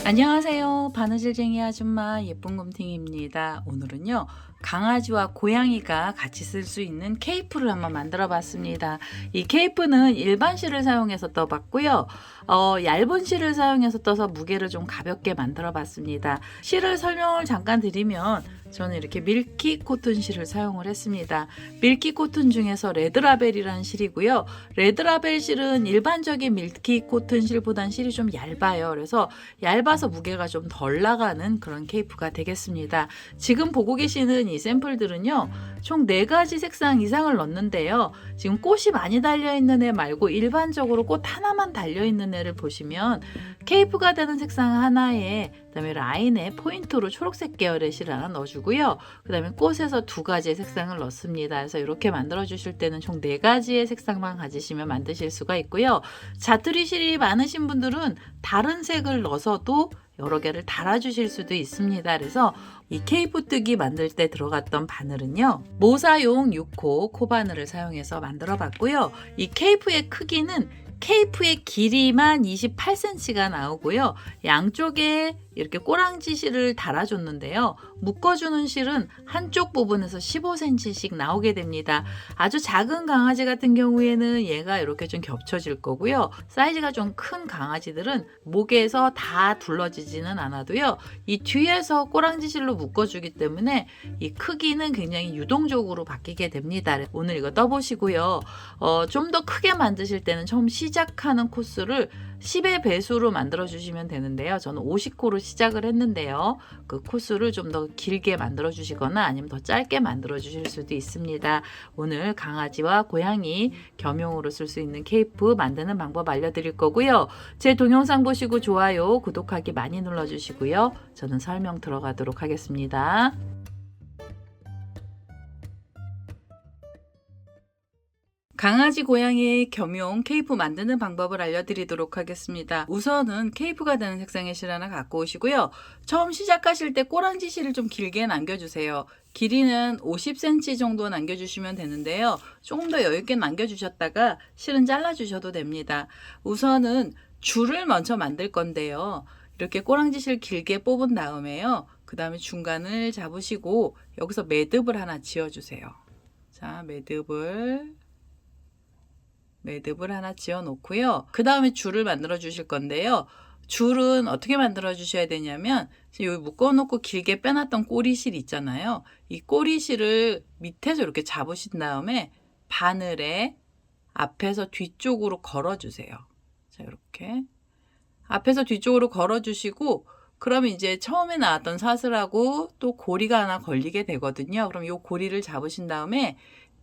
안녕하세요. 바느질쟁이 아줌마 예쁜곰탱이입니다. 오늘은요, 강아지와 고양이가 같이 쓸 수 있는 케이프를 한번 만들어 봤습니다. 이 케이프는 일반 실을 사용해서 떠봤고요. 얇은 실을 사용해서 떠서 무게를 좀 가볍게 만들어 봤습니다. 실을 설명을 잠깐 드리면 저는 이렇게 밀키 코튼 실을 사용을 했습니다. 밀키 코튼 중에서 레드라벨이라는 실이고요. 레드라벨 실은 일반적인 밀키 코튼 실보단 실이 좀 얇아요. 그래서 얇아서 무게가 좀 덜 나가는 그런 케이프가 되겠습니다. 지금 보고 계시는 이 샘플들은요, 총 4가지 색상 이상을 넣는데요. 지금 꽃이 많이 달려있는 애 말고 일반적으로 꽃 하나만 달려있는 애를 보시면 케이프가 되는 색상 하나에 그다음에 라인에 포인트로 초록색 계열의 실 하나 넣어주고요. 그 다음에 꽃에서 2가지의 색상을 넣습니다. 그래서 이렇게 만들어 주실 때는 총 4가지의 색상만 가지시면 만드실 수가 있고요. 자투리 실이 많으신 분들은 다른 색을 넣어서도 여러 개를 달아주실 수도 있습니다. 그래서 이 케이프 뜨기 만들 때 들어갔던 바늘은요, 모사용 6호 코바늘을 사용해서 만들어 봤고요. 이 케이프의 크기는 케이프의 길이만 28cm가 나오고요. 양쪽에 이렇게 꼬랑지 실을 달아줬는데요. 묶어주는 실은 한쪽 부분에서 15cm씩 나오게 됩니다. 아주 작은 강아지 같은 경우에는 얘가 이렇게 좀 겹쳐질 거고요. 사이즈가 좀 큰 강아지들은 목에서 다 둘러지지는 않아도요. 이 뒤에서 꼬랑지 실로 묶어주기 때문에 이 크기는 굉장히 유동적으로 바뀌게 됩니다. 오늘 이거 떠보시고요. 좀 더 크게 만드실 때는 처음 시작하는 코스를 10의 배수로 만들어 주시면 되는데요. 저는 50코로 시작을 했는데요. 그 코스를 좀 더 길게 만들어 주시거나 아니면 더 짧게 만들어 주실 수도 있습니다. 오늘 강아지와 고양이 겸용으로 쓸 수 있는 케이프 만드는 방법 알려드릴 거고요. 제 동영상 보시고 좋아요, 구독하기 많이 눌러주시고요. 저는 설명 들어가도록 하겠습니다. 강아지, 고양이 겸용 케이프 만드는 방법을 알려드리도록 하겠습니다. 우선은 케이프가 되는 색상의 실 하나 갖고 오시고요. 처음 시작하실 때 꼬랑지 실을 좀 길게 남겨주세요. 길이는 50cm 정도 남겨주시면 되는데요. 조금 더 여유있게 남겨주셨다가 실은 잘라주셔도 됩니다. 우선은 줄을 먼저 만들 건데요. 이렇게 꼬랑지 실 길게 뽑은 다음에요. 그 다음에 중간을 잡으시고 여기서 매듭을 하나 지어주세요. 자, 매듭을 하나 지어 놓고요. 그 다음에 줄을 만들어 주실 건데요. 줄은 어떻게 만들어 주셔야 되냐면, 여기 묶어 놓고 길게 빼놨던 꼬리실 있잖아요. 이 꼬리실을 밑에서 이렇게 잡으신 다음에 바늘에 앞에서 뒤쪽으로 걸어 주세요. 자, 이렇게 앞에서 뒤쪽으로 걸어 주시고, 그러면 이제 처음에 나왔던 사슬하고 또 고리가 하나 걸리게 되거든요. 그럼 이 고리를 잡으신 다음에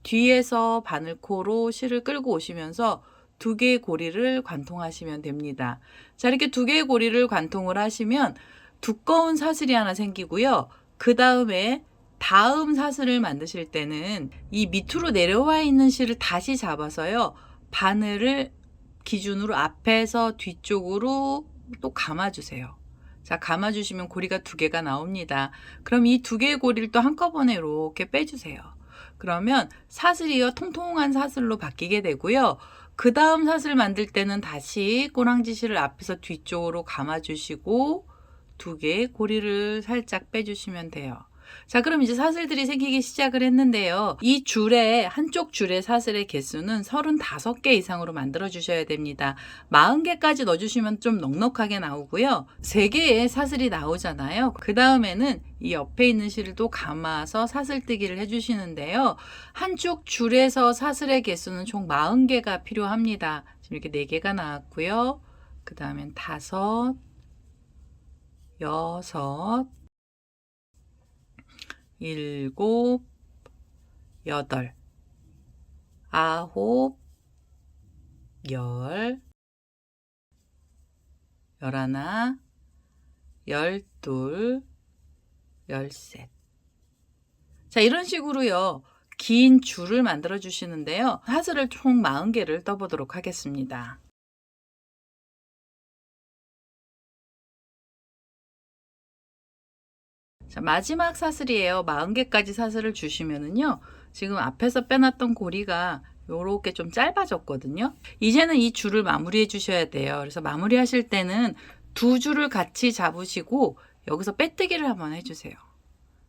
뒤에서 바늘코로 실을 끌고 오시면서 2개의 고리를 관통하시면 됩니다. 자, 이렇게 2개의 고리를 관통을 하시면 두꺼운 사슬이 하나 생기고요. 그 다음에 다음 사슬을 만드실 때는 이 밑으로 내려와 있는 실을 다시 잡아서요. 바늘을 기준으로 앞에서 뒤쪽으로 또 감아주세요. 자, 감아주시면 고리가 2개가 나옵니다. 그럼 이 2개의 고리를 또 한꺼번에 이렇게 빼주세요. 그러면 사슬이요, 통통한 사슬로 바뀌게 되고요. 그 다음 사슬 만들 때는 다시 꼬랑지 실을 앞에서 뒤쪽으로 감아주시고 2개의 고리를 살짝 빼주시면 돼요. 자, 그럼 이제 사슬들이 생기기 시작을 했는데요. 이 줄에, 한쪽 줄의 사슬의 개수는 35개 이상으로 만들어 주셔야 됩니다. 40개까지 넣어주시면 좀 넉넉하게 나오고요. 3개의 사슬이 나오잖아요. 그 다음에는 이 옆에 있는 실을 또 감아서 사슬뜨기를 해주시는데요. 한쪽 줄에서 사슬의 개수는 총 40개가 필요합니다. 지금 이렇게 4개가 나왔고요. 그 다음엔 5, 6, 7, 8, 9, 10, 11, 12, 13. 자, 이런 식으로요. 긴 줄을 만들어 주시는데요. 사슬을 총 40개를 떠보도록 하겠습니다. 자, 마지막 사슬이에요. 40개까지 사슬을 주시면은요. 지금 앞에서 빼놨던 고리가 요렇게 좀 짧아졌거든요. 이제는 이 줄을 마무리해 주셔야 돼요. 그래서 마무리 하실 때는 두 줄을 같이 잡으시고 여기서 빼뜨기를 한번 해주세요.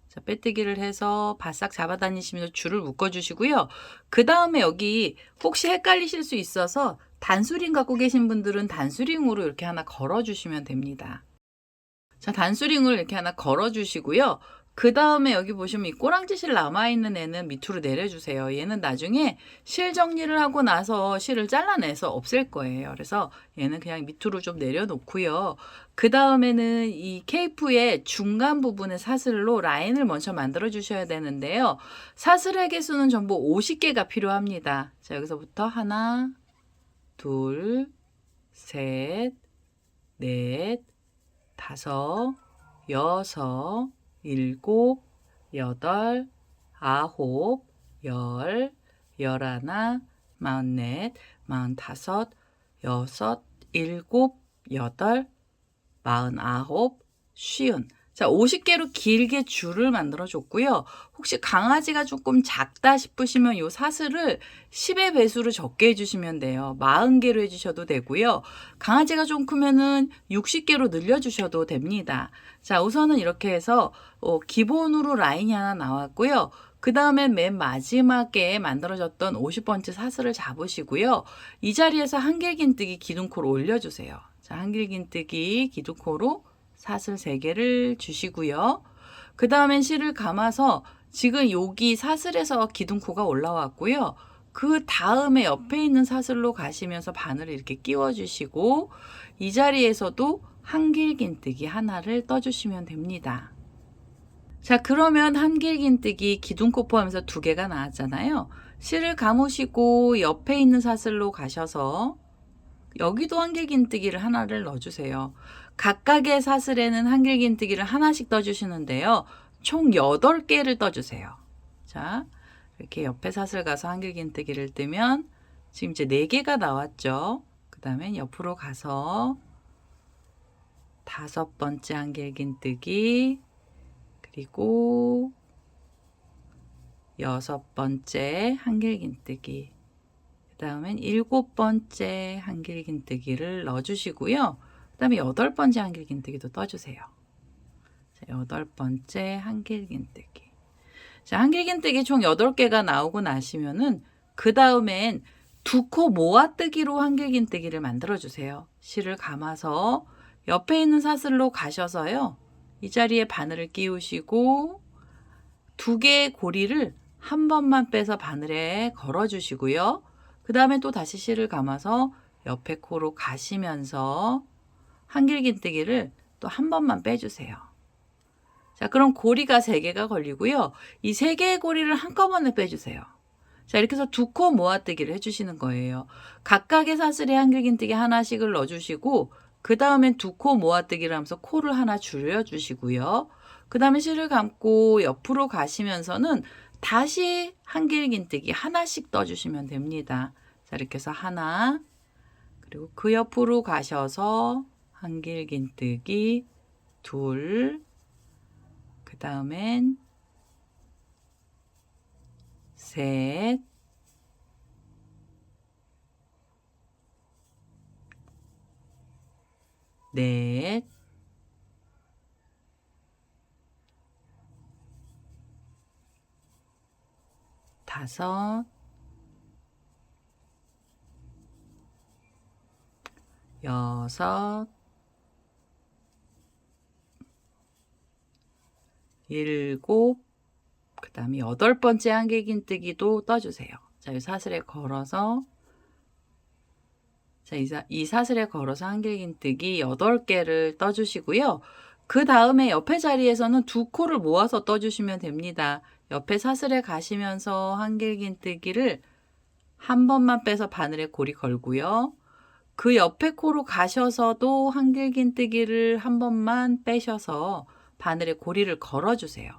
자, 빼뜨기를 해서 바싹 잡아다니시면서 줄을 묶어주시고요. 그 다음에 여기 혹시 헷갈리실 수 있어서 단수링 갖고 계신 분들은 단수링으로 이렇게 하나 걸어주시면 됩니다. 자, 단수링을 이렇게 하나 걸어주시고요. 그 다음에 여기 보시면 이 꼬랑지 실 남아있는 애는 밑으로 내려주세요. 얘는 나중에 실 정리를 하고 나서 실을 잘라내서 없앨 거예요. 그래서 얘는 그냥 밑으로 좀 내려놓고요. 그 다음에는 이 케이프의 중간 부분에 사슬로 라인을 먼저 만들어 주셔야 되는데요. 사슬의 개수는 전부 50개가 필요합니다. 자, 여기서부터 하나, 둘, 셋, 넷, 다섯, 여섯, 일곱, 여덟, 아홉, 열, 열하나, 마흔넷, 마흔다섯, 여섯, 일곱, 여덟, 마흔아홉, 쉰. 자, 50개로 길게 줄을 만들어 줬고요. 혹시 강아지가 조금 작다 싶으시면 이 사슬을 10의 배수로 적게 해주시면 돼요. 40개로 해주셔도 되고요. 강아지가 좀 크면은 60개로 늘려주셔도 됩니다. 자, 우선은 이렇게 해서 기본으로 라인이 하나 나왔고요. 그 다음에 맨 마지막에 만들어졌던 50번째 사슬을 잡으시고요. 이 자리에서 한길긴뜨기 기둥코로 올려주세요. 자, 한길긴뜨기 기둥코로 사슬 3개를 주시고요. 그 다음엔 실을 감아서 지금 여기 사슬에서 기둥코가 올라왔고요. 그 다음에 옆에 있는 사슬로 가시면서 바늘을 이렇게 끼워 주시고 이 자리에서도 한길긴뜨기 하나를 떠주시면 됩니다. 자, 그러면 한길긴뜨기 기둥코 포함해서 2개가 나왔잖아요. 실을 감으시고 옆에 있는 사슬로 가셔서 여기도 한길긴뜨기를 하나를 넣어주세요. 각각의 사슬에는 한길긴뜨기를 하나씩 떠주시는데요. 총 8개를 떠주세요. 자, 이렇게 옆에 사슬 가서 한길긴뜨기를 뜨면 지금 이제 4개가 나왔죠. 그 다음에 옆으로 가서 5번째 한길긴뜨기, 그리고 6번째 한길긴뜨기, 그 다음엔 7번째 한길긴뜨기를 넣어주시고요. 그 다음에 8번째 한길긴뜨기도 떠주세요. 자, 8번째 한길긴뜨기. 자, 한길긴뜨기 총 8개가 나오고 나시면은 그 다음엔 2코 모아뜨기로 한길긴뜨기를 만들어주세요. 실을 감아서 옆에 있는 사슬로 가셔서요. 이 자리에 바늘을 끼우시고 2개의 고리를 한 번만 빼서 바늘에 걸어주시고요. 그 다음에 또 다시 실을 감아서 옆에 코로 가시면서 한길긴뜨기를 또 한 번만 빼주세요. 자, 그럼 고리가 3개가 걸리고요. 이 3개의 고리를 한꺼번에 빼주세요. 자, 이렇게 해서 2코 모아뜨기를 해주시는 거예요. 각각의 사슬에 한길긴뜨기 하나씩을 넣어주시고 그 다음엔 2코 모아뜨기를 하면서 코를 하나 줄여주시고요. 그 다음에 실을 감고 옆으로 가시면서는 다시 한길긴뜨기 하나씩 떠주시면 됩니다. 자, 이렇게 해서 하나, 그리고 그 옆으로 가셔서 한길긴뜨기 둘, 그 다음엔 셋, 넷, 다섯, 여섯, 일곱, 그 다음에 8번째 한길긴뜨기도 떠주세요. 자, 이 사슬에 걸어서 자, 이 사슬에 걸어서 한길긴뜨기 8개를 떠주시고요. 그 다음에 옆에 자리에서는 2코를 모아서 떠주시면 됩니다. 옆에 사슬에 가시면서 한길긴뜨기를 한 번만 빼서 바늘에 고리 걸고요. 그 옆에 코로 가셔서도 한길긴뜨기를 한 번만 빼셔서 바늘에 고리를 걸어주세요.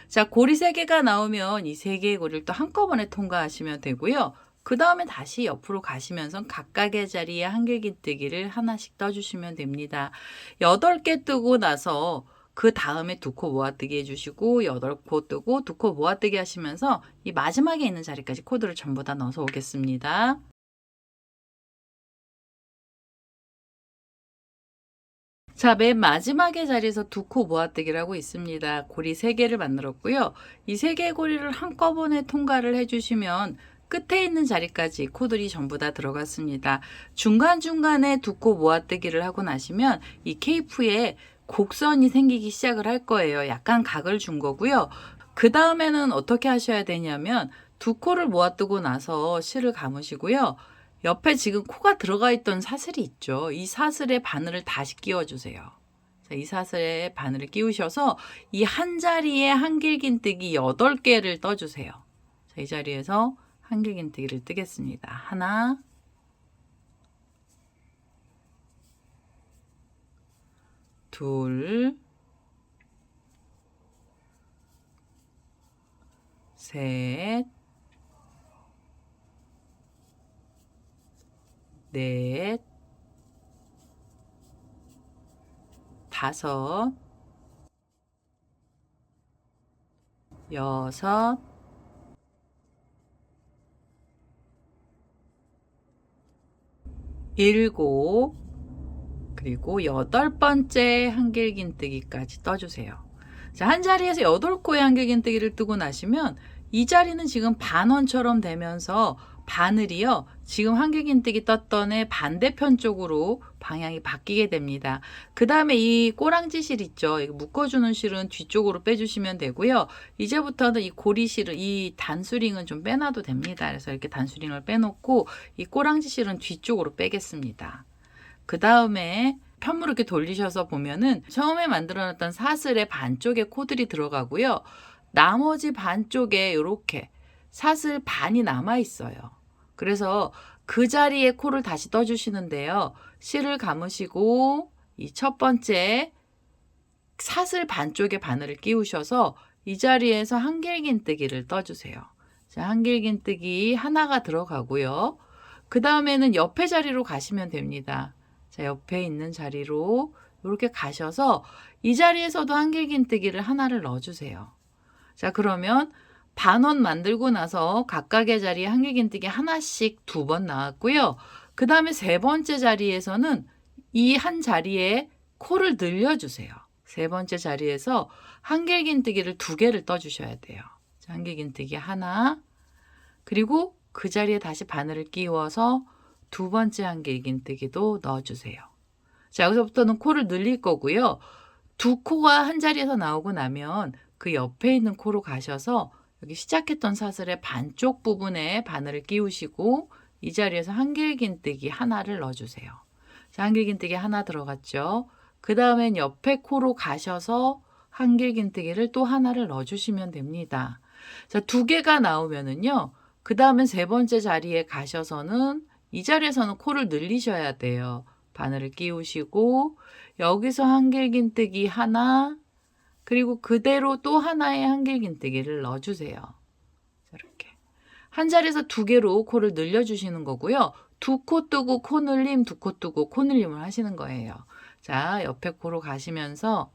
자, 고리 3개가 나오면 이 3개의 고리를 또 한꺼번에 통과하시면 되고요. 그 다음에 다시 옆으로 가시면서 각각의 자리에 한길긴뜨기를 하나씩 떠주시면 됩니다. 8개 뜨고 나서 그 다음에 2코 모아뜨기 해주시고 8코 뜨고 2코 모아뜨기 하시면서 이 마지막에 있는 자리까지 코드를 전부 다 넣어서 오겠습니다. 자, 맨 마지막의 자리에서 두 코 모아뜨기를 하고 있습니다. 고리 3개를 만들었고요. 이 3개의 고리를 한꺼번에 통과를 해주시면 끝에 있는 자리까지 코들이 전부 다 들어갔습니다. 중간중간에 두 코 모아뜨기를 하고 나시면 이 케이프에 곡선이 생기기 시작을 할 거예요. 약간 각을 준 거고요. 그 다음에는 어떻게 하셔야 되냐면 두 코를 모아뜨고 나서 실을 감으시고요. 옆에 지금 코가 들어가 있던 사슬이 있죠. 이 사슬에 바늘을 다시 끼워주세요. 자, 이 사슬에 바늘을 끼우셔서 이 한 자리에 한길긴뜨기 8개를 떠주세요. 자, 이 자리에서 한길긴뜨기를 뜨겠습니다. 하나, 둘, 셋, 넷, 다섯, 여섯, 일곱, 그리고 8번째 한길긴뜨기까지 떠주세요. 자, 한 자리에서 8코의 한길긴뜨기를 뜨고 나시면 이 자리는 지금 반원처럼 되면서 바늘이요, 지금 한길긴뜨기 떴던 애 반대편 쪽으로 방향이 바뀌게 됩니다. 그 다음에 이 꼬랑지 실 있죠, 이거 묶어주는 실은 뒤쪽으로 빼주시면 되고요. 이제부터는 이 고리실을, 이 단수링은 좀 빼놔도 됩니다. 그래서 이렇게 단수링을 빼놓고 이 꼬랑지 실은 뒤쪽으로 빼겠습니다. 그 다음에 편물을 이렇게 돌리셔서 보면은 처음에 만들어놨던 사슬의 반쪽에 코들이 들어가고요. 나머지 반쪽에 이렇게 사슬 반이 남아 있어요. 그래서 그 자리에 코를 다시 떠주시는데요. 실을 감으시고 이 첫 번째 사슬 반쪽에 바늘을 끼우셔서 이 자리에서 한길긴뜨기를 떠주세요. 자, 한길긴뜨기 하나가 들어가고요. 그 다음에는 옆에 자리로 가시면 됩니다. 자, 옆에 있는 자리로 이렇게 가셔서 이 자리에서도 한길긴뜨기를 하나를 넣어주세요. 자, 그러면 반원 만들고 나서 각각의 자리에 한길긴뜨기 하나씩 2번 나왔고요. 그 다음에 3번째 자리에서는 이 한 자리에 코를 늘려주세요. 3번째 자리에서 한길긴뜨기를 2개를 떠주셔야 돼요. 자, 한길긴뜨기 하나, 그리고 그 자리에 다시 바늘을 끼워서 2번째 한길긴뜨기도 넣어주세요. 자, 여기서부터는 코를 늘릴 거고요. 2코가 한 자리에서 나오고 나면 그 옆에 있는 코로 가셔서 여기 시작했던 사슬의 반쪽 부분에 바늘을 끼우시고 이 자리에서 한길긴뜨기 하나를 넣어주세요. 자, 한길긴뜨기 하나 들어갔죠. 그 다음엔 옆에 코로 가셔서 한길긴뜨기를 또 하나를 넣어주시면 됩니다. 자, 2개가 나오면은요, 그 다음엔 3번째 자리에 가셔서는 이 자리에서는 코를 늘리셔야 돼요. 바늘을 끼우시고 여기서 한길긴뜨기 하나, 그리고 그대로 또 하나의 한길긴뜨기를 넣어주세요. 이렇게 한 자리에서 2개로 코를 늘려주시는 거고요. 2코 뜨고 코 늘림, 2코 뜨고 코 늘림을 하시는 거예요. 자, 옆에 코로 가시면서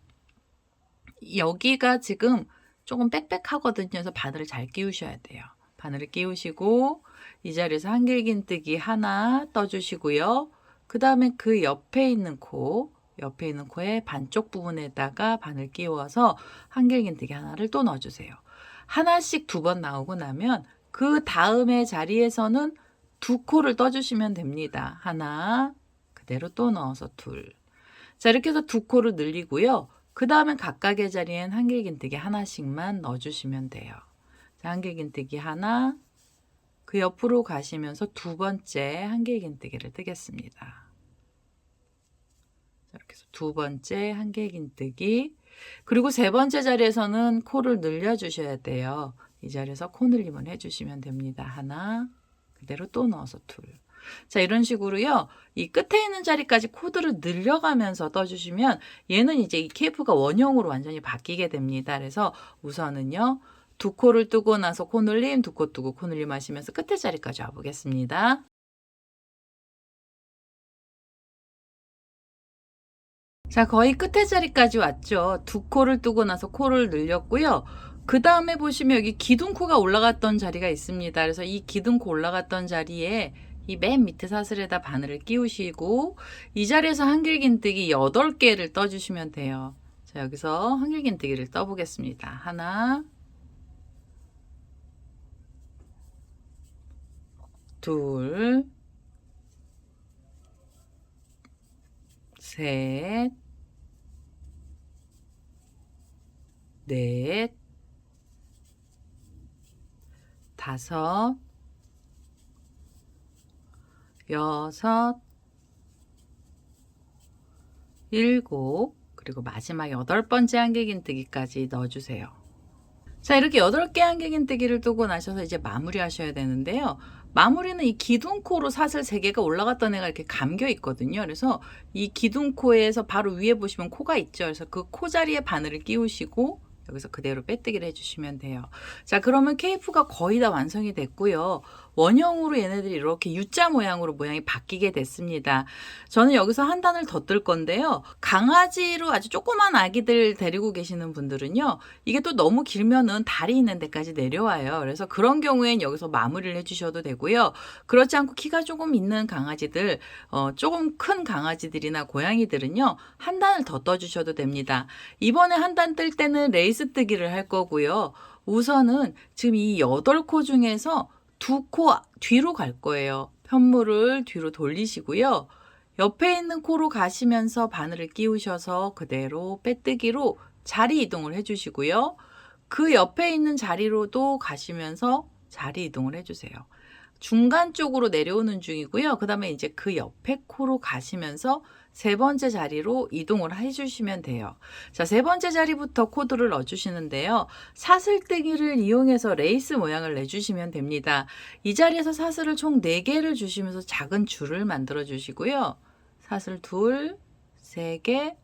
여기가 지금 조금 빽빽하거든요. 그래서 바늘을 잘 끼우셔야 돼요. 바늘을 끼우시고 이 자리에서 한길긴뜨기 하나 떠주시고요. 그 다음에 그 옆에 있는 코의 반쪽 부분에다가 바늘 끼워서 한길긴뜨기 하나를 또 넣어주세요. 하나씩 2번 나오고 나면 그 다음의 자리에서는 2코를 떠주시면 됩니다. 하나, 그대로 또 넣어서 둘. 자, 이렇게 해서 2코를 늘리고요. 그 다음엔 각각의 자리엔 한길긴뜨기 하나씩만 넣어주시면 돼요. 자, 한길긴뜨기 하나, 그 옆으로 가시면서 2번째 한길긴뜨기를 뜨겠습니다. 이렇게 해서 2번째 한길긴뜨기, 그리고 3번째 자리에서는 코를 늘려주셔야 돼요. 이 자리에서 코 늘림을 해주시면 됩니다. 하나, 그대로 또 넣어서 둘. 자, 이런 식으로요, 이 끝에 있는 자리까지 코드를 늘려가면서 떠주시면 얘는 이제 이 케이프가 원형으로 완전히 바뀌게 됩니다. 그래서 우선은요, 2코를 뜨고 나서 코 늘림, 2코 뜨고 코 늘림 하시면서 끝에 자리까지 와보겠습니다. 자, 거의 끝에 자리까지 왔죠. 2코를 뜨고 나서 코를 늘렸고요. 그 다음에 보시면 여기 기둥코가 올라갔던 자리가 있습니다. 그래서 이 기둥코 올라갔던 자리에 이 맨 밑에 사슬에다 바늘을 끼우시고 이 자리에서 한길긴뜨기 8개를 떠주시면 돼요. 자, 여기서 한길긴뜨기를 떠보겠습니다. 하나, 둘, 셋, 넷, 다섯, 여섯, 일곱, 그리고 마지막 8번째 한길긴뜨기까지 넣어주세요. 자, 이렇게 8개 한길긴뜨기를 뜨고 나셔서 이제 마무리 하셔야 되는데요. 마무리는 이 기둥코로 사슬 3개가 올라갔던 애가 이렇게 감겨 있거든요. 그래서 이 기둥코에서 바로 위에 보시면 코가 있죠. 그래서 그 코 자리에 바늘을 끼우시고 여기서 그대로 빼뜨기를 해주시면 돼요. 자, 그러면 케이프가 거의 다 완성이 됐고요. 원형으로 얘네들이 이렇게 U자 모양으로 모양이 바뀌게 됐습니다. 저는 여기서 한 단을 더 뜰 건데요. 강아지로 아주 조그만 아기들 데리고 계시는 분들은요. 이게 또 너무 길면은 다리 있는 데까지 내려와요. 그래서 그런 경우엔 여기서 마무리를 해주셔도 되고요. 그렇지 않고 키가 조금 있는 강아지들, 조금 큰 강아지들이나 고양이들은요. 한 단을 더 떠주셔도 됩니다. 이번에 한 단 뜰 때는 레이스 뜨기를 할 거고요. 우선은 지금 이 8코 중에서 2코 뒤로 갈 거예요. 편물을 뒤로 돌리시고요. 옆에 있는 코로 가시면서 바늘을 끼우셔서 그대로 빼뜨기로 자리 이동을 해주시고요. 그 옆에 있는 자리로도 가시면서 자리 이동을 해주세요. 중간 쪽으로 내려오는 중이고요. 그 다음에 이제 그 옆에 코로 가시면서 3번째 자리로 이동을 해주시면 돼요. 자, 3번째 자리부터 코드를 넣어주시는데요. 사슬뜨기를 이용해서 레이스 모양을 내주시면 됩니다. 이 자리에서 사슬을 총 4개를 주시면서 작은 줄을 만들어 주시고요. 사슬 2, 3개,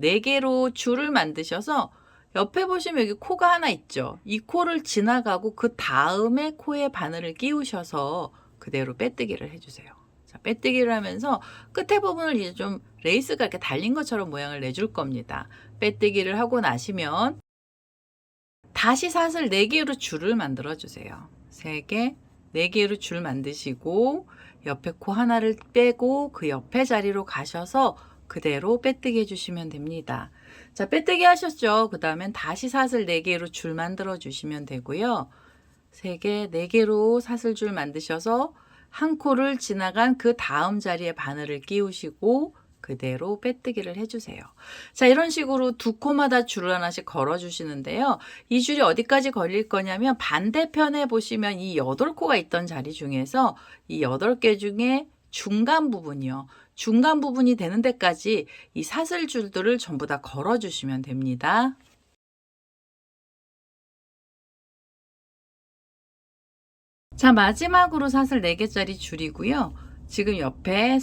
4개로 줄을 만드셔서 옆에 보시면 여기 코가 하나 있죠. 이 코를 지나가고 그 다음에 코에 바늘을 끼우셔서 그대로 빼뜨기를 해주세요. 자, 빼뜨기를 하면서 끝에 부분을 이제 좀 레이스가 이렇게 달린 것처럼 모양을 내줄 겁니다. 빼뜨기를 하고 나시면 다시 사슬 4개로 줄을 만들어 주세요. 3개, 4개로 줄 만드시고 옆에 코 하나를 빼고 그 옆에 자리로 가셔서 그대로 빼뜨기 해주시면 됩니다. 자, 빼뜨기 하셨죠? 그 다음엔 다시 사슬 4개로 줄 만들어 주시면 되고요. 3개, 4개로 사슬 줄 만드셔서 한 코를 지나간 그 다음 자리에 바늘을 끼우시고 그대로 빼뜨기를 해주세요. 자, 이런 식으로 2코마다 줄을 하나씩 걸어 주시는데요. 이 줄이 어디까지 걸릴 거냐면 반대편에 보시면 이 8코가 있던 자리 중에서 이 8개 중에 중간 부분이요. 중간 부분이 되는 데까지 이 사슬 줄들을 전부 다 걸어 주시면 됩니다. 자, 마지막으로 사슬 4개짜리 줄이고요. 지금 옆에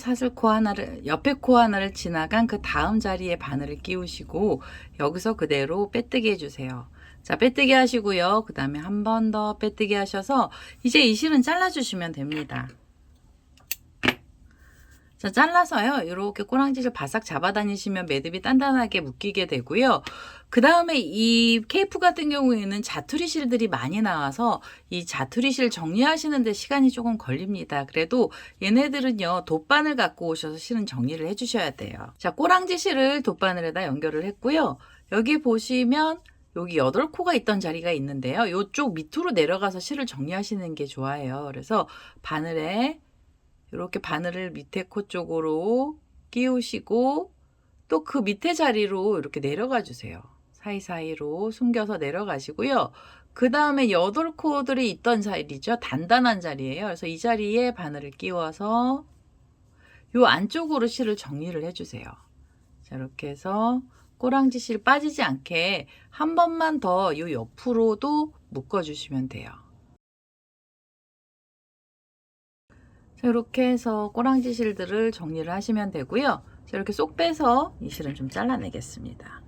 옆에 코 하나를 지나간 그 다음 자리에 바늘을 끼우시고 여기서 그대로 빼뜨기 해주세요. 자, 빼뜨기 하시고요. 그 다음에 한 번 더 빼뜨기 하셔서 이제 이 실은 잘라주시면 됩니다. 자, 잘라서요. 이렇게 꼬랑지를 바싹 잡아 다니시면 매듭이 단단하게 묶이게 되고요. 그 다음에 이 케이프 같은 경우에는 자투리 실들이 많이 나와서 이 자투리 실 정리하시는데 시간이 조금 걸립니다. 그래도 얘네들은요, 돗바늘 갖고 오셔서 실은 정리를 해주셔야 돼요. 자, 꼬랑지 실을 돗바늘에다 연결을 했고요. 여기 보시면 여기 8코가 있던 자리가 있는데요. 이쪽 밑으로 내려가서 실을 정리하시는 게 좋아요. 그래서 바늘에 이렇게 바늘을 밑에 코 쪽으로 끼우시고 또 그 밑에 자리로 이렇게 내려가 주세요. 사이사이로 숨겨서 내려가시고요. 그 다음에 8코들이 있던 자리죠. 단단한 자리예요. 그래서 이 자리에 바늘을 끼워서 이 안쪽으로 실을 정리를 해주세요. 자, 이렇게 해서 꼬랑지 실 빠지지 않게 한 번만 더 이 옆으로도 묶어주시면 돼요. 자, 이렇게 해서 꼬랑지 실들을 정리를 하시면 되고요. 자, 이렇게 쏙 빼서 이 실은 좀 잘라내겠습니다.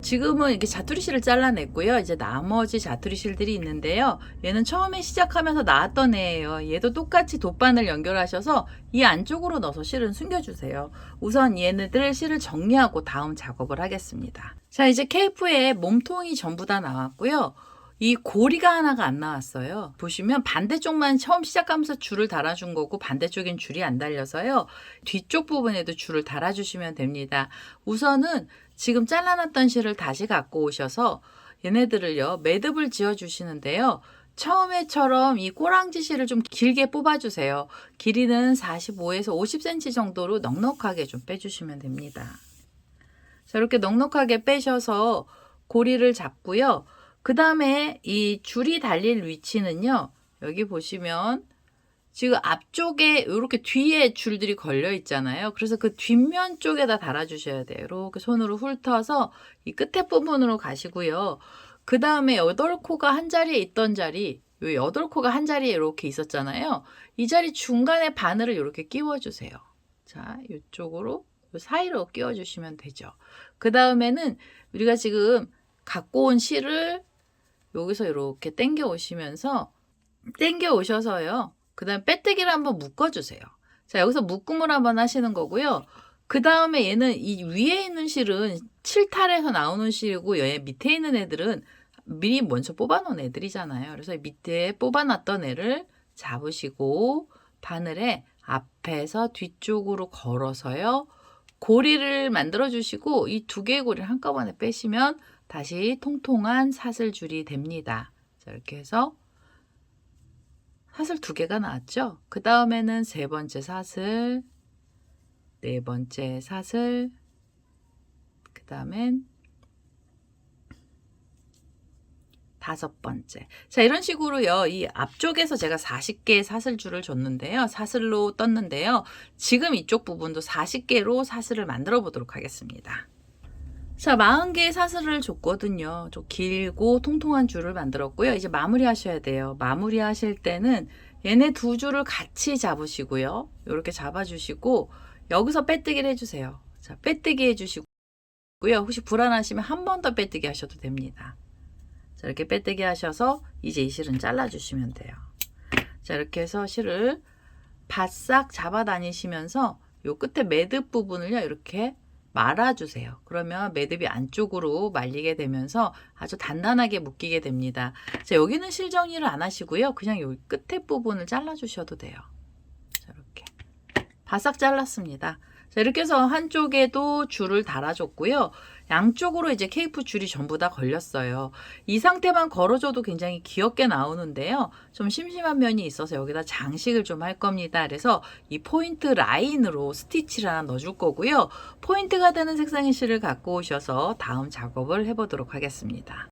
지금은 이렇게 자투리 실을 잘라냈고요. 이제 나머지 자투리 실들이 있는데요. 얘는 처음에 시작하면서 나왔던 애예요. 얘도 똑같이 돗바늘 연결하셔서 이 안쪽으로 넣어서 실은 숨겨주세요. 우선 얘네들 실을 정리하고 다음 작업을 하겠습니다. 자, 이제 케이프의 몸통이 전부 다 나왔고요. 이 고리가 하나가 안 나왔어요. 보시면 반대쪽만 처음 시작하면서 줄을 달아준 거고 반대쪽엔 줄이 안 달려서요. 뒤쪽 부분에도 줄을 달아주시면 됩니다. 우선은 지금 잘라놨던 실을 다시 갖고 오셔서 얘네들을요 매듭을 지어 주시는데요. 처음에처럼 이 꼬랑지 실을 좀 길게 뽑아주세요. 길이는 45에서 50cm 정도로 넉넉하게 좀 빼주시면 됩니다. 자, 이렇게 넉넉하게 빼셔서 고리를 잡고요. 그 다음에 이 줄이 달릴 위치는요. 여기 보시면 지금 앞쪽에 이렇게 뒤에 줄들이 걸려 있잖아요. 그래서 그 뒷면 쪽에다 달아주셔야 돼요. 이렇게 손으로 훑어서 이 끝에 부분으로 가시고요. 그 다음에 8코가 한 자리에 있던 자리, 요 8코가 한 자리에 이렇게 있었잖아요. 이 자리 중간에 바늘을 이렇게 끼워주세요. 자, 이쪽으로 요 사이로 끼워주시면 되죠. 그 다음에는 우리가 지금 갖고 온 실을 여기서 이렇게 당겨 오시면서 당겨 오셔서요. 그 다음에 빼뜨기를 한번 묶어주세요. 자, 여기서 묶음을 한번 하시는 거고요. 그 다음에 얘는 이 위에 있는 실은 7탈에서 나오는 실이고 얘 밑에 있는 애들은 미리 먼저 뽑아놓은 애들이잖아요. 그래서 밑에 뽑아놨던 애를 잡으시고 바늘에 앞에서 뒤쪽으로 걸어서요. 고리를 만들어 주시고 이 2개의 고리를 한꺼번에 빼시면 다시 통통한 사슬줄이 됩니다. 자, 이렇게 해서 사슬 2개가 나왔죠. 그 다음에는 3번째 사슬, 4번째 사슬, 그 다음엔 5번째. 자, 이런 식으로요. 이 앞쪽에서 제가 40개의 사슬줄을 줬는데요. 사슬로 떴는데요. 지금 이쪽 부분도 40개로 사슬을 만들어 보도록 하겠습니다. 자, 40개의 사슬을 줬거든요. 좀 길고 통통한 줄을 만들었고요. 이제 마무리 하셔야 돼요. 마무리 하실 때는 얘네 2줄을 같이 잡으시고요. 이렇게 잡아주시고 여기서 빼뜨기를 해주세요. 자, 빼뜨기 해주시고요. 혹시 불안하시면 한 번 더 빼뜨기 하셔도 됩니다. 자, 이렇게 빼뜨기 하셔서 이제 이 실은 잘라주시면 돼요. 자, 이렇게 해서 실을 바싹 잡아 다니시면서 요 끝에 매듭 부분을요 이렇게 말아주세요. 그러면 매듭이 안쪽으로 말리게 되면서 아주 단단하게 묶이게 됩니다. 자, 여기는 실 정리를 안 하시고요. 그냥 여기 끝에 부분을 잘라주셔도 돼요. 자, 이렇게 바싹 잘랐습니다. 자, 이렇게 해서 한쪽에도 줄을 달아줬고요. 양쪽으로 이제 케이프 줄이 전부 다 걸렸어요. 이 상태만 걸어줘도 굉장히 귀엽게 나오는데요. 좀 심심한 면이 있어서 여기다 장식을 좀 할 겁니다. 그래서 이 포인트 라인으로 스티치를 하나 넣어줄 거고요. 포인트가 되는 색상의 실을 갖고 오셔서 다음 작업을 해보도록 하겠습니다.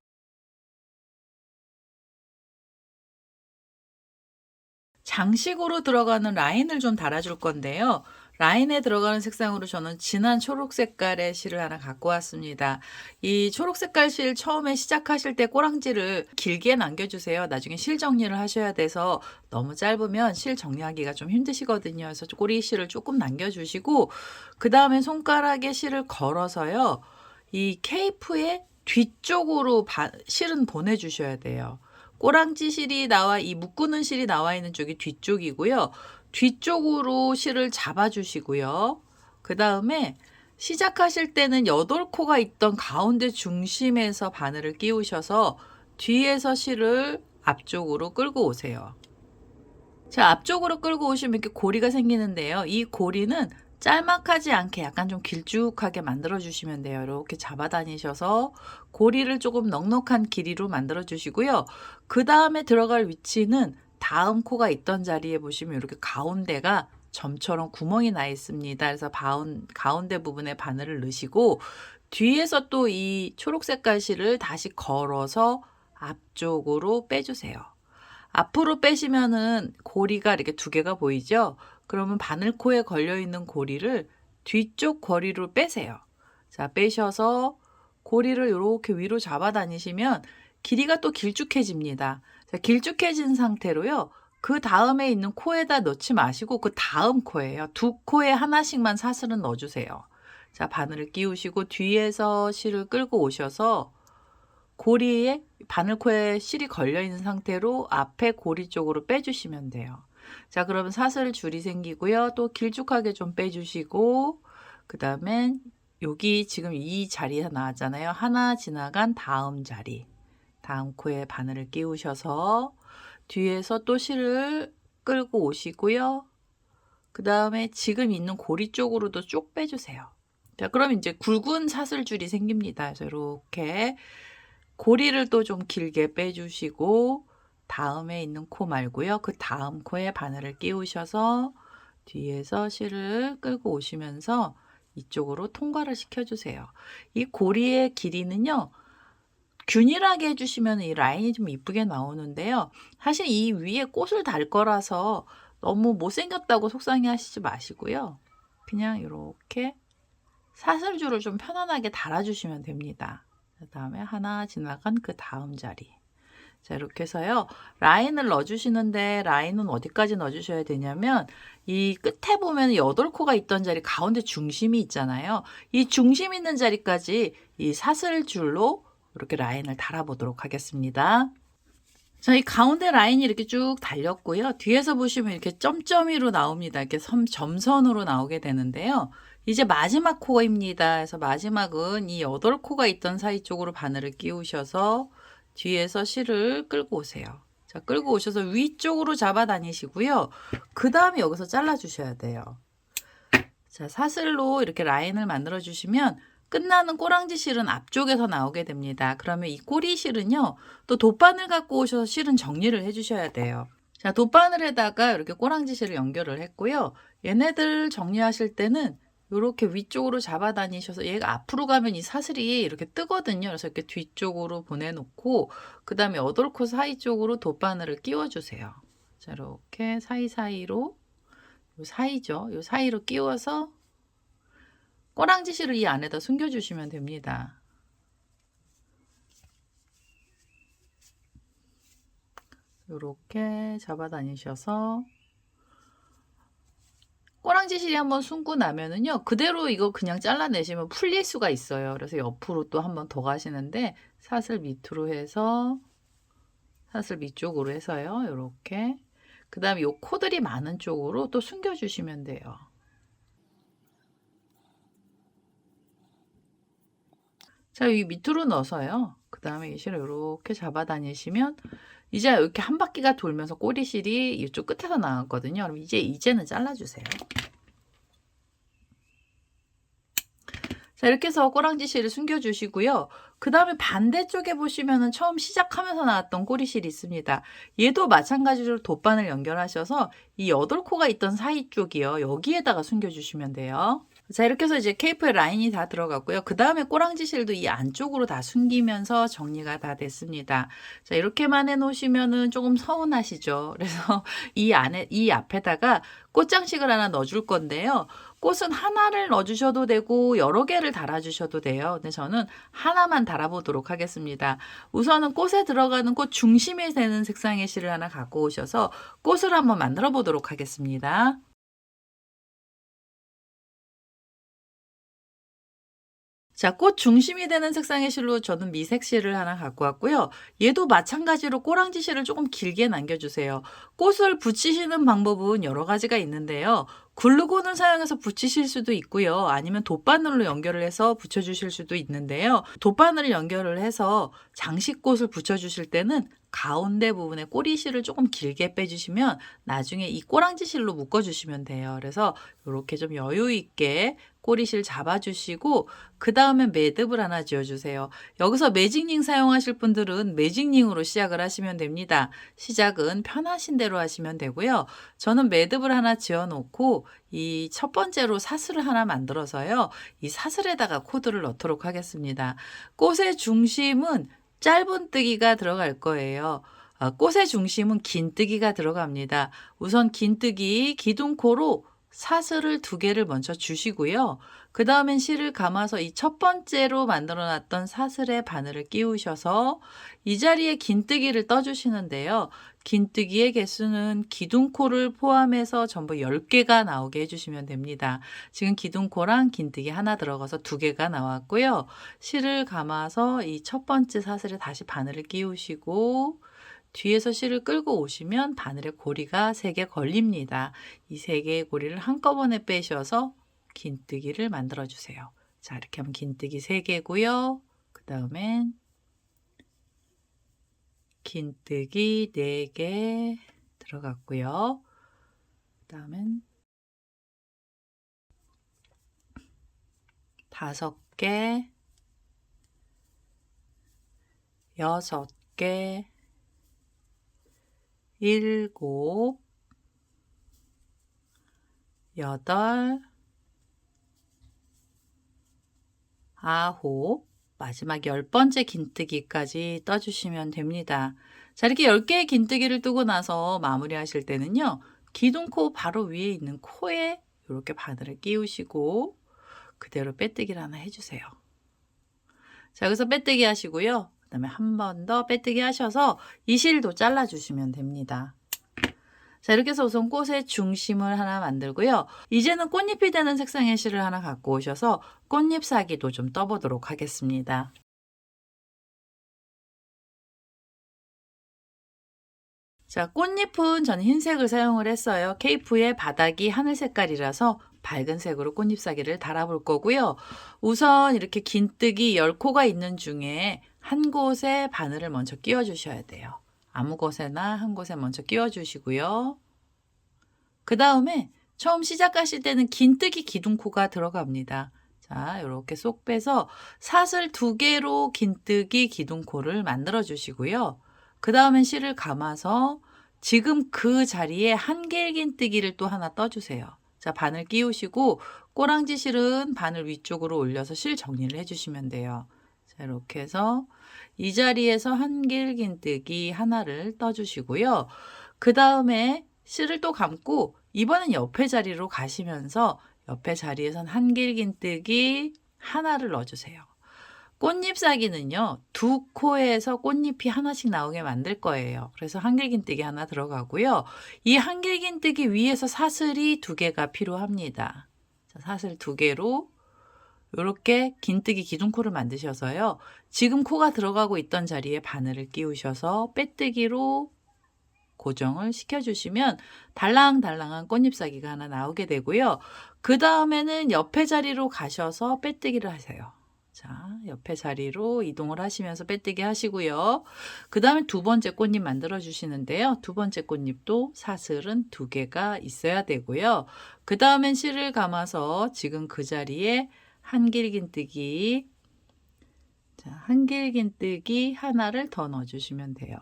장식으로 들어가는 라인을 좀 달아줄 건데요. 라인에 들어가는 색상으로 저는 진한 초록 색깔의 실을 하나 갖고 왔습니다. 이 초록 색깔 실 처음에 시작하실 때 꼬랑지를 길게 남겨주세요. 나중에 실 정리를 하셔야 돼서 너무 짧으면 실 정리하기가 좀 힘드시거든요. 그래서 꼬리 실을 조금 남겨주시고 그 다음에 손가락에 실을 걸어서요. 이 케이프의 뒤쪽으로 실은 보내주셔야 돼요. 꼬랑지 실이 나와 이 묶는 실이 나와 있는 쪽이 뒤쪽이고요. 뒤쪽으로 실을 잡아주시고요. 그 다음에 시작하실 때는 8코가 있던 가운데 중심에서 바늘을 끼우셔서 뒤에서 실을 앞쪽으로 끌고 오세요. 자, 앞쪽으로 끌고 오시면 이렇게 고리가 생기는데요. 이 고리는 짤막하지 않게 약간 좀 길쭉하게 만들어 주시면 돼요. 이렇게 잡아 다니셔서 고리를 조금 넉넉한 길이로 만들어 주시고요. 그 다음에 들어갈 위치는 다음 코가 있던 자리에 보시면 이렇게 가운데가 점처럼 구멍이 나 있습니다. 그래서 가운데 부분에 바늘을 넣으시고 뒤에서 또 이 초록 색깔 실을 다시 걸어서 앞쪽으로 빼주세요. 앞으로 빼시면은 고리가 이렇게 2개가 보이죠? 그러면 바늘코에 걸려있는 고리를 뒤쪽 고리로 빼세요. 자, 빼셔서 고리를 이렇게 위로 잡아 다니시면 길이가 또 길쭉해집니다. 자, 길쭉해진 상태로요. 그 다음에 있는 코에다 넣지 마시고 그 다음 코예요. 2코에 하나씩만 사슬은 넣어주세요. 자, 바늘을 끼우시고 뒤에서 실을 끌고 오셔서 고리에 바늘코에 실이 걸려 있는 상태로 앞에 고리 쪽으로 빼주시면 돼요. 자, 그러면 사슬 줄이 생기고요. 또 길쭉하게 좀 빼주시고 그 다음엔 여기 지금 이 자리에 나왔잖아요. 하나 지나간 다음 자리 다음 코에 바늘을 끼우셔서 뒤에서 또 실을 끌고 오시고요. 그 다음에 지금 있는 고리 쪽으로도 쭉 빼주세요. 자, 그럼 이제 굵은 사슬줄이 생깁니다. 그래서 이렇게 고리를 또 좀 길게 빼주시고 다음에 있는 코 말고요. 그 다음 코에 바늘을 끼우셔서 뒤에서 실을 끌고 오시면서 이쪽으로 통과를 시켜주세요. 이 고리의 길이는요. 균일하게 해주시면 이 라인이 좀 이쁘게 나오는데요. 사실 이 위에 꽃을 달 거라서 너무 못생겼다고 속상해 하시지 마시고요. 그냥 이렇게 사슬줄을 좀 편안하게 달아주시면 됩니다. 그 다음에 하나 지나간 그 다음 자리. 자, 이렇게 해서요. 라인을 넣어주시는데 라인은 어디까지 넣어주셔야 되냐면 이 끝에 보면 8코가 있던 자리 가운데 중심이 있잖아요. 이 중심 있는 자리까지 이 사슬줄로 이렇게 라인을 달아보도록 하겠습니다. 자, 이 가운데 라인이 이렇게 쭉 달렸고요. 뒤에서 보시면 이렇게 점점이로 나옵니다. 이렇게 점선으로 나오게 되는데요. 이제 마지막 코입니다. 그래서 마지막은 이 8코가 있던 사이 쪽으로 바늘을 끼우셔서 뒤에서 실을 끌고 오세요. 자, 끌고 오셔서 위쪽으로 잡아 다니시고요. 그 다음에 여기서 잘라 주셔야 돼요. 자, 사슬로 이렇게 라인을 만들어 주시면 끝나는 꼬랑지 실은 앞쪽에서 나오게 됩니다. 그러면 이 꼬리 실은요, 또 돗바늘 갖고 오셔서 실은 정리를 해주셔야 돼요. 자, 돗바늘에다가 이렇게 꼬랑지 실을 연결을 했고요. 얘네들 정리하실 때는 이렇게 위쪽으로 잡아 다니셔서 얘가 앞으로 가면 이 사슬이 이렇게 뜨거든요. 그래서 이렇게 뒤쪽으로 보내놓고 그 다음에 8코 사이 쪽으로 돗바늘을 끼워주세요. 자, 이렇게 사이사이로 요 사이죠. 요 사이로 끼워서 꼬랑지 실을 이 안에다 숨겨주시면 됩니다. 이렇게 잡아 다니셔서 꼬랑지 실이 한번 숨고 나면은요, 그대로 이거 그냥 잘라내시면 풀릴 수가 있어요. 그래서 옆으로 또 한번 더 가시는데 사슬 밑으로 해서 사슬 밑쪽으로 해서요. 이렇게 그 다음에 요 코들이 많은 쪽으로 또 숨겨주시면 돼요. 자, 이 밑으로 넣어서요. 그 다음에 이 실을 이렇게 잡아 다니시면 이제 이렇게 한 바퀴가 돌면서 꼬리실이 이쪽 끝에서 나왔거든요. 그럼 이제는 잘라주세요. 자, 이렇게 해서 꼬랑지 실을 숨겨주시고요. 그 다음에 반대쪽에 보시면은 처음 시작하면서 나왔던 꼬리실이 있습니다. 얘도 마찬가지로 돗바늘 연결하셔서 이 8코가 있던 사이 쪽이요. 여기에다가 숨겨주시면 돼요. 자, 이렇게 해서 이제 케이프에 라인이 다 들어갔고요. 그 다음에 꼬랑지 실도 이 안쪽으로 다 숨기면서 정리가 다 됐습니다. 자, 이렇게만 해 놓으시면은 조금 서운하시죠. 그래서 이 안에, 이 앞에다가 꽃장식을 하나 넣어줄 건데요. 꽃은 하나를 넣어주셔도 되고 여러 개를 달아주셔도 돼요. 근데 저는 하나만 달아보도록 하겠습니다. 우선은 꽃에 들어가는 꽃 중심에 되는 색상의 실을 하나 갖고 오셔서 꽃을 한번 만들어 보도록 하겠습니다. 자, 꽃 중심이 되는 색상의 실로 저는 미색 실을 하나 갖고 왔고요. 얘도 마찬가지로 꼬랑지 실을 조금 길게 남겨주세요. 꽃을 붙이시는 방법은 여러 가지가 있는데요. 글루건을 사용해서 붙이실 수도 있고요. 아니면 돗바늘로 연결을 해서 붙여주실 수도 있는데요. 돗바늘을 연결을 해서 장식꽃을 붙여주실 때는 가운데 부분에 꼬리실을 조금 길게 빼주시면 나중에 이 꼬랑지 실로 묶어주시면 돼요. 그래서 이렇게 좀 여유 있게 꼬리실 잡아주시고 그 다음에 매듭을 하나 지어주세요. 여기서 매직링 사용하실 분들은 매직링으로 시작을 하시면 됩니다. 시작은 편하신 대로 하시면 되고요. 저는 매듭을 하나 지어놓고 이 첫 번째로 사슬을 하나 만들어서요. 이 사슬에다가 코드를 넣도록 하겠습니다. 꽃의 중심은 짧은 뜨기가 들어갈 거예요. 꽃의 중심은 긴 뜨기가 들어갑니다. 우선 긴 뜨기 기둥코로 사슬을 2개를 먼저 주시고요. 그 다음엔 실을 감아서 이 첫 번째로 만들어 놨던 사슬에 바늘을 끼우셔서 이 자리에 긴뜨기를 떠주시는데요. 긴뜨기의 개수는 기둥코를 포함해서 전부 10개가 나오게 해주시면 됩니다. 지금 기둥코랑 긴뜨기 하나 들어가서 2개가 나왔고요. 실을 감아서 이 첫 번째 사슬에 다시 바늘을 끼우시고 뒤에서 실을 끌고 오시면 바늘에 고리가 3개 걸립니다. 이 3개의 고리를 한꺼번에 빼셔서 긴뜨기를 만들어 주세요. 자, 이렇게 하면 긴뜨기 3개고요. 그 다음엔 긴뜨기 4개 들어갔고요. 그 다음엔 5개, 6개, 7, 8, 9, 마지막 10번째 긴뜨기까지 떠주시면 됩니다. 자, 이렇게 10개의 긴뜨기를 뜨고 나서 마무리 하실 때는요, 기둥코 바로 위에 있는 코에 이렇게 바늘을 끼우시고 그대로 빼뜨기를 하나 해주세요. 자, 여기서 빼뜨기 하시고요. 그 다음에 한 번 더 빼뜨기 하셔서 이 실도 잘라주시면 됩니다. 자, 이렇게 해서 우선 꽃의 중심을 하나 만들고요. 이제는 꽃잎이 되는 색상의 실을 하나 갖고 오셔서 꽃잎 사기도 좀 떠보도록 하겠습니다. 자, 꽃잎은 저는 흰색을 사용을 했어요. 케이프의 바닥이 하늘 색깔이라서 밝은 색으로 꽃잎 사기를 달아볼 거고요. 우선 이렇게 긴뜨기 10코가 있는 중에 한 곳에 바늘을 먼저 끼워 주셔야 돼요. 아무 곳에나 한 곳에 먼저 끼워 주시고요. 그 다음에 처음 시작하실 때는 긴뜨기 기둥코가 들어갑니다. 자, 이렇게 쏙 빼서 사슬 2개로 긴뜨기 기둥코를 만들어 주시고요. 그 다음엔 실을 감아서 지금 그 자리에 한길 긴뜨기를 또 하나 떠주세요. 자, 바늘 끼우시고 꼬랑지 실은 바늘 위쪽으로 올려서 실 정리를 해주시면 돼요. 자, 이렇게 해서 이 자리에서 한길 긴뜨기 하나를 떠주시고요. 그 다음에 실을 또 감고 이번엔 옆에 자리로 가시면서 옆에 자리에선 한길 긴뜨기 하나를 넣어주세요. 꽃잎 사기는요, 2코에서 꽃잎이 하나씩 나오게 만들 거예요. 그래서 한길 긴뜨기 하나 들어가고요. 이 한길 긴뜨기 위에서 사슬이 2개가 필요합니다. 자, 사슬 2개로 이렇게 긴뜨기 기둥코를 만드셔서요. 지금 코가 들어가고 있던 자리에 바늘을 끼우셔서 빼뜨기로 고정을 시켜주시면 달랑달랑한 꽃잎 사기가 하나 나오게 되고요. 그 다음에는 옆에 자리로 가셔서 빼뜨기를 하세요. 자, 옆에 자리로 이동을 하시면서 빼뜨기 하시고요. 그 다음에 2번째 꽃잎 만들어 주시는데요. 2번째 꽃잎도 사슬은 2개가 있어야 되고요. 그 다음엔 실을 감아서 지금 그 자리에 한길 긴뜨기, 자, 한길 긴뜨기 하나를 더 넣어 주시면 돼요.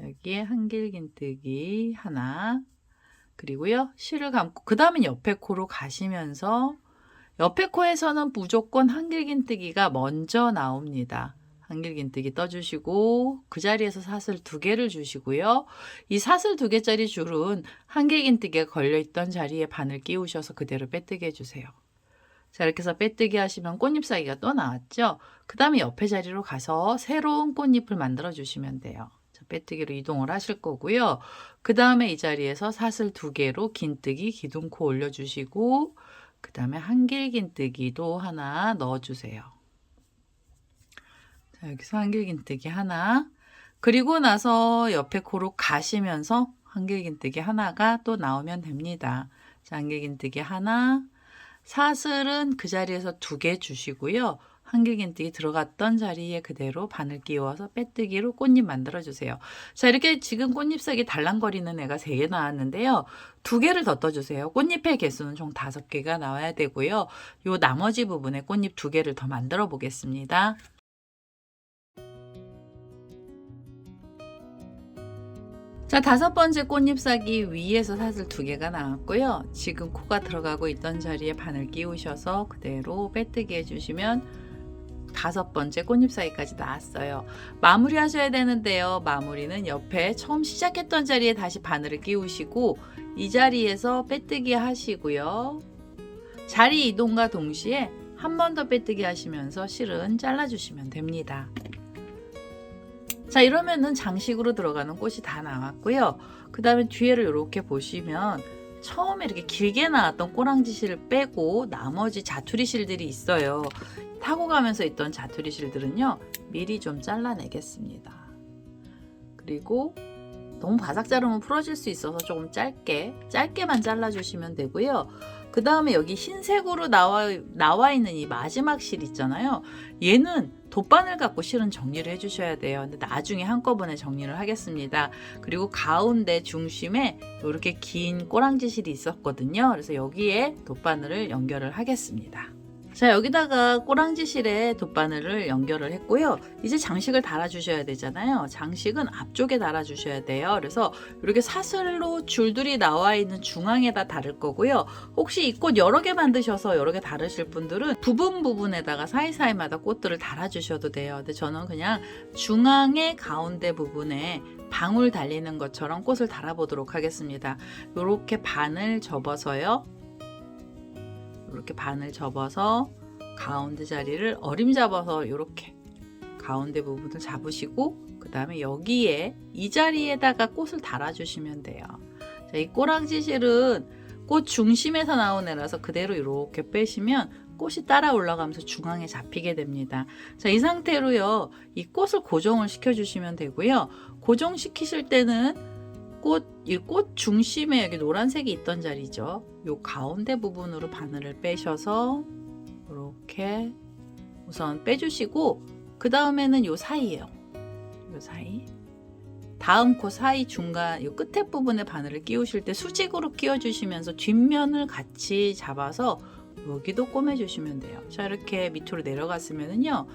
여기에 한길 긴뜨기 하나, 그리고요, 실을 감고 그 다음엔 옆에 코로 가시면서 옆에 코에서는 무조건 한길 긴뜨기가 먼저 나옵니다. 한길 긴뜨기 떠주시고 그 자리에서 사슬 2개를 주시고요. 이 사슬 2개짜리 줄은 한길 긴뜨기가 걸려있던 자리에 바늘 끼우셔서 그대로 빼뜨기 해주세요. 자, 이렇게 해서 빼뜨기 하시면 꽃잎 사기가 또 나왔죠. 그 다음에 옆에 자리로 가서 새로운 꽃잎을 만들어 주시면 돼요. 자, 빼뜨기로 이동을 하실 거고요. 그 다음에 이 자리에서 사슬 2개로 긴뜨기 기둥코 올려주시고 그 다음에 한길 긴뜨기도 하나 넣어주세요. 자, 여기서 한길 긴뜨기 하나, 그리고 나서 옆에 코로 가시면서 한길 긴뜨기 하나가 또 나오면 됩니다. 자, 한길 긴뜨기 하나, 사슬은 그 자리에서 2개 주시고요. 한길 긴뜨기 들어갔던 자리에 그대로 바늘 끼워서 빼뜨기로 꽃잎 만들어 주세요. 자, 이렇게 지금 꽃잎 색이 달랑거리는 애가 3개 나왔는데요. 2개를 더 떠주세요. 꽃잎의 개수는 총 5개가 나와야 되고요. 요 나머지 부분에 꽃잎 2개를 더 만들어 보겠습니다. 자, 5번째 꽃잎 사기 위에서 사슬 2개가 나왔고요. 지금 코가 들어가고 있던 자리에 바늘 끼우셔서 그대로 빼뜨기 해주시면 5번째 꽃잎 사기까지 나왔어요. 마무리 하셔야 되는데요. 마무리는 옆에 처음 시작했던 자리에 다시 바늘을 끼우시고 이 자리에서 빼뜨기 하시고요. 자리 이동과 동시에 한 번 더 빼뜨기 하시면서 실은 잘라주시면 됩니다. 자, 이러면은 장식으로 들어가는 꽃이 다 나왔고요. 그 다음에 뒤에를 이렇게 보시면 처음에 이렇게 길게 나왔던 꼬랑지 실을 빼고 나머지 자투리 실들이 있어요. 타고 가면서 있던 자투리 실들은요, 미리 좀 잘라내겠습니다. 그리고 너무 바삭 자르면 풀어질 수 있어서 조금 짧게만 잘라주시면 되고요. 그 다음에 여기 흰색으로 나와 있는 이 마지막 실 있잖아요. 얘는 돗바늘 갖고 실은 정리를 해주셔야 돼요. 근데 나중에 한꺼번에 정리를 하겠습니다. 그리고 가운데 중심에 이렇게 긴 꼬랑지 실이 있었거든요. 그래서 여기에 돗바늘을 연결을 하겠습니다. 자, 여기다가 꼬랑지 실에 돗바늘을 연결을 했고요. 이제 장식을 달아주셔야 되잖아요. 장식은 앞쪽에 달아주셔야 돼요. 그래서 이렇게 사슬로 줄들이 나와 있는 중앙에다 달을 거고요. 혹시 이 꽃 여러 개 만드셔서 여러 개 달으실 분들은 부분에다가 사이사이마다 꽃들을 달아주셔도 돼요. 근데 저는 그냥 중앙의 가운데 부분에 방울 달리는 것처럼 꽃을 달아보도록 하겠습니다. 이렇게 반을 접어서요. 이렇게 반을 접어서 가운데 자리를 어림잡아서 이렇게 가운데 부분을 잡으시고 그 다음에 여기에 이 자리에다가 꽃을 달아주시면 돼요. 자, 이 꼬랑지 실은 꽃 중심에서 나온 애라서 그대로 이렇게 빼시면 꽃이 따라 올라가면서 중앙에 잡히게 됩니다. 자, 이 상태로요, 이 꽃을 고정을 시켜주시면 되고요. 고정시키실 때는 이 꽃 중심에 여기 노란색이 있던 자리죠. 요 가운데 부분으로 바늘을 빼셔서 이렇게 우선 빼주시고 그 다음에는 요 사이에요. 요 사이. 다음 코 사이 중간 요 끝에 부분에 바늘을 끼우실 때 수직으로 끼워주시면서 뒷면을 같이 잡아서 여기도 꼬매주시면 돼요. 자, 이렇게 밑으로 내려갔으면은요.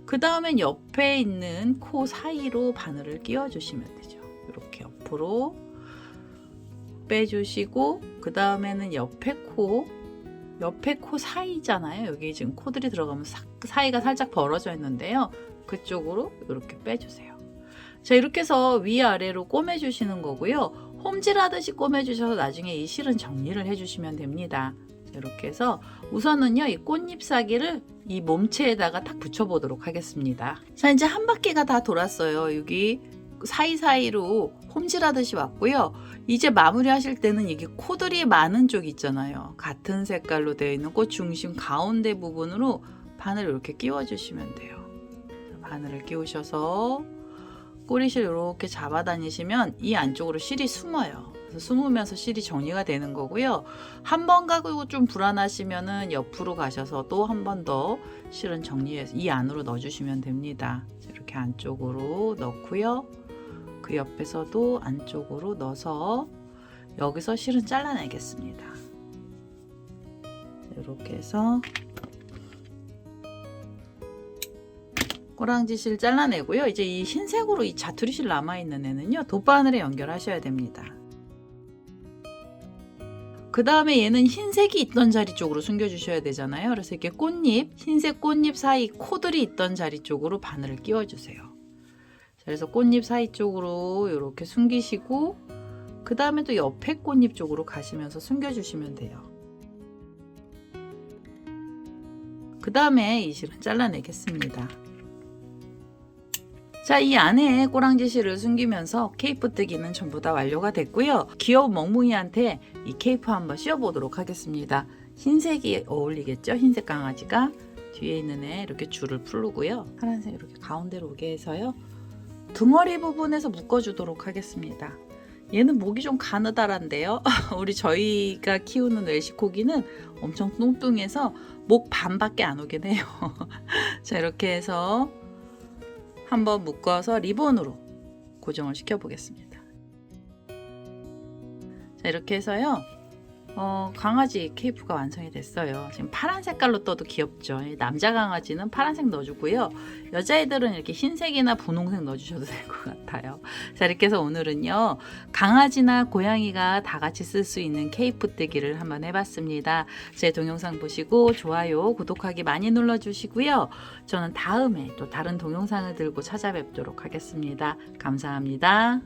그 다음엔 옆에 있는 코 사이로 바늘을 끼워주시면 되죠. 이렇게 옆으로 빼주시고 그 다음에는 옆에 코 사이잖아요. 여기 지금 코들이 들어가면 사이가 살짝 벌어져 있는데요. 그쪽으로 이렇게 빼주세요. 자, 이렇게 해서 위아래로 꼬매주시는 거고요. 홈질하듯이 꼬매주셔서 나중에 이 실은 정리를 해주시면 됩니다. 자, 이렇게 해서 우선은요, 이 꽃잎사기를 이 몸체에다가 딱 붙여보도록 하겠습니다. 자, 이제 한 바퀴가 다 돌았어요. 여기 사이사이로 홈질하듯이 왔고요. 이제 마무리 하실 때는 이게 코들이 많은 쪽 있잖아요. 같은 색깔로 되어 있는 꽃 중심 가운데 부분으로 바늘을 이렇게 끼워 주시면 돼요. 바늘을 끼우셔서 꼬리실 이렇게 잡아 다니시면 이 안쪽으로 실이 숨어요. 그래서 숨으면서 실이 정리가 되는 거고요. 한 번 가고 좀 불안하시면은 옆으로 가셔서 또 한 번 더 실은 정리해서 이 안으로 넣어주시면 됩니다. 이렇게 안쪽으로 넣고요. 그 옆에서도 안쪽으로 넣어서 여기서 실은 잘라내겠습니다. 이렇게 해서 꼬랑지 실 잘라내고요. 이제 이 흰색으로 이 자투리 실 남아있는 애는요, 돗바늘에 연결하셔야 됩니다. 그 다음에 얘는 흰색이 있던 자리 쪽으로 숨겨주셔야 되잖아요. 그래서 이렇게 흰색 꽃잎 사이 코들이 있던 자리 쪽으로 바늘을 끼워주세요. 그래서 꽃잎 사이 쪽으로 이렇게 숨기시고 그 다음에 또 옆에 꽃잎 쪽으로 가시면서 숨겨주시면 돼요. 그 다음에 이 실은 잘라내겠습니다. 자, 이 안에 꼬랑지 실을 숨기면서 케이프 뜨기는 전부 다 완료가 됐고요. 귀여운 멍뭉이한테 이 케이프 한번 씌워보도록 하겠습니다. 흰색이 어울리겠죠? 흰색 강아지가 뒤에 있는 애 이렇게 줄을 풀르고요. 파란색 이렇게 가운데로 오게 해서요. 등허리 부분에서 묶어주도록 하겠습니다. 얘는 목이 좀 가느다란데요. 저희가 키우는 웰시코기는 엄청 뚱뚱해서 목 반밖에 안 오긴 해요. 자, 이렇게 해서 한번 묶어서 리본으로 고정을 시켜 보겠습니다. 자, 이렇게 해서요. 강아지 케이프가 완성이 됐어요. 지금 파란 색깔로 떠도 귀엽죠. 남자 강아지는 파란색 넣어주고요. 여자애들은 이렇게 흰색이나 분홍색 넣어주셔도 될 것 같아요. 자, 이렇게 해서 오늘은요, 강아지나 고양이가 다 같이 쓸 수 있는 케이프 뜨기를 한번 해봤습니다. 제 동영상 보시고 좋아요, 구독하기 많이 눌러주시고요. 저는 다음에 또 다른 동영상을 들고 찾아뵙도록 하겠습니다. 감사합니다.